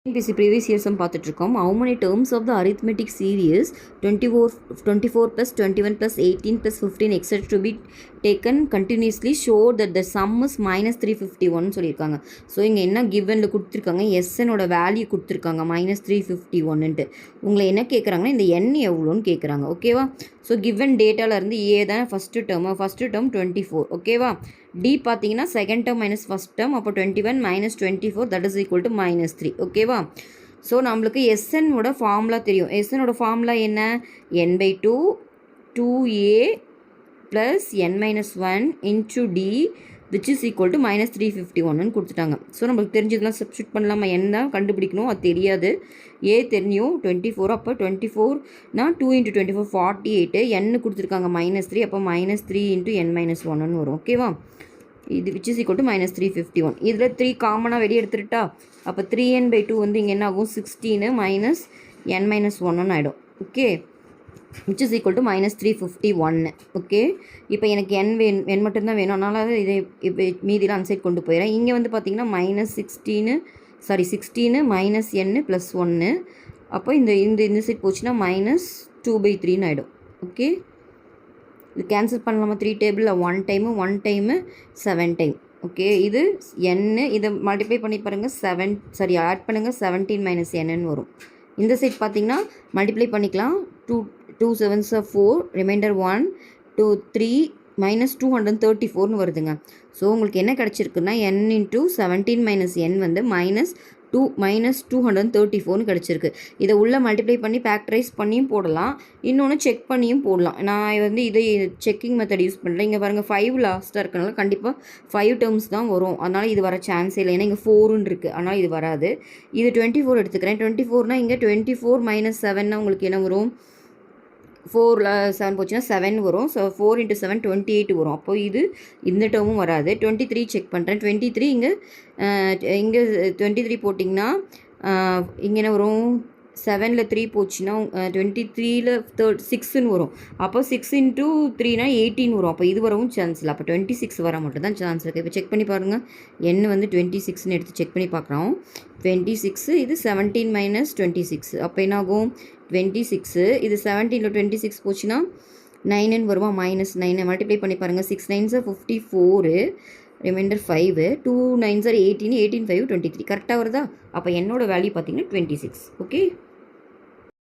NPC previous years பார்த்துட்ருக்கோம். How many terms of the arithmetic series 24 plus 21 plus 18 plus 15 etc. to be taken continuously show that the sum is minus 351 சொல்லியிருக்காங்க. So இங்கே என்ன கிவனில் கொடுத்துருக்காங்க, எஸ்எனோட value கொடுத்துருக்காங்க minus 351ன்ட்டு. உங்களை என்ன கேட்குறாங்கன்னா இந்த எண் எவ்வளோன்னு கேட்குறாங்க. ஓகேவா? ஸோ கிவன் டேட்டாவிலேருந்து ஏ தானே ஃபஸ்ட்டு டேர்ம் 24. ஓகேவா? டி பார்த்தீங்கன்னா second term minus first term, அப்போ 21 minus 24 that is equal to minus 3. ஓகேவா? ஸோ நம்மளுக்கு எஸ்என்னோட ஃபார்முலா தெரியும். எஸ்என்னோட ஃபார்முலா என்ன? n/2 2a plus n-1 into d which is equal to minus 351ன்னு கொடுத்துட்டாங்க. ஸோ நம்மளுக்கு தெரிஞ்சதெல்லாம் சப்ஸ்டியூட் பண்ணலாமா? n தான் கண்டுபிடிக்கணும், அது தெரியாது. ஏ தெரியும் 24, அப்போ 24னா 2 × 24 48, n கொடுத்துருக்காங்க -3, அப்போ -3 × n-1ன்னு வரும். ஓகேவா? இது which is equal to minus 351. இதில் 3 காமனாக வெளியே எடுத்துட்டா, அப்போ 3n/2 வந்து இங்கே என்ன ஆகும்? 16 மைனஸ் n-1ன்னு ஆகிடும். Okay, which is equal to minus 351. Okay, இப்போ எனக்கு n மட்டும்தான் வேணும், அதனால் இதை இப்போ மீதிலாம் அன்சைட் கொண்டு போயிடறேன். இங்கே வந்து பார்த்திங்கன்னா -16 மைனஸ் n ப்ளஸ் 1, அப்போ இந்த சைட் போச்சுன்னா -2/3ன்னு ஆகிடும். ஓகே, இது கேன்சல் பண்ணலாமா? 3 டேபிளில் 1 டைமு 7 டைம். ஓகே, இது n, இதை மல்டிப்ளை பண்ணி பாருங்கள், ஆட் பண்ணுங்கள், 17 மைனஸ் n வரும். இந்த சைட் பார்த்தீங்கன்னா மல்டிப்ளை பண்ணிக்கலாம், 2 7s 4, ரிமைண்டர் 1 2 3 மைனஸ் 234ன்னு வருதுங்க. ஸோ உங்களுக்கு என்ன கிடச்சிருக்குன்னா n × 17 மைனஸ் n வந்து மைனஸ் 234ன்னு கிடச்சிருக்கு. இதை உள்ளே மல்டிப்ளை பண்ணி ஃபேக்டரைஸ் பண்ணியும் போடலாம், இன்னொன்று செக் பண்ணியும் போடலாம். நான் வந்து இதை செக்கிங் மெத்தட் யூஸ் பண்ணுறேன். இங்கே பாருங்கள் 5 லாஸ்ட்டாக இருக்கனால கண்டிப்பாக 5 டேர்ம்ஸ் தான் வரும், அதனால் இது வர சான்ஸே இல்லை. ஏன்னா இங்கே 4ன்னு இருக்குது, அதனால் இது வராது. இது 24 எடுத்துக்கிறேன். 24னால் இங்கே 24 மைனஸ் 7னா உங்களுக்கு என்ன வரும்? 4ல் 7 போச்சுன்னா 7 வரும். ஸோ 4 × 7 28 வரும். அப்போது இது இந்த டேர்மும் வராது. 23 செக் பண்ணுறேன். 23 இங்கே 23 போட்டிங்கன்னா இங்கே என்ன வரும்? 7ல் 3 போச்சுன்னா 23ல் 6ன்னு வரும். அப்போ 6 × 3னா 18 வரும். அப்போ இது வரவும் சான்ஸ் இல்லை. அப்போ 26 வர மட்டும் தான் சான்ஸ் இருக்குது. இப்போ செக் பண்ணி பாருங்கள். n வந்து 26ன்னு எடுத்து செக் பண்ணி பார்க்குறோம். 26, இது 17 மைனஸ் 26, அப்போ என்ன ஆகும்? 26, இது 17ல் 26 போச்சுன்னா 9ன்னு வருமா? -9. மல்டிப்ளை பண்ணி பாருங்கள். 6 9s 54, ரிமைண்டர் 5, 2 9s 18, 18 5 23. கரெக்டாக வருதா? அப்போ என்னோட வேல்யூ பார்த்தீங்கன்னா 26. ஓகே.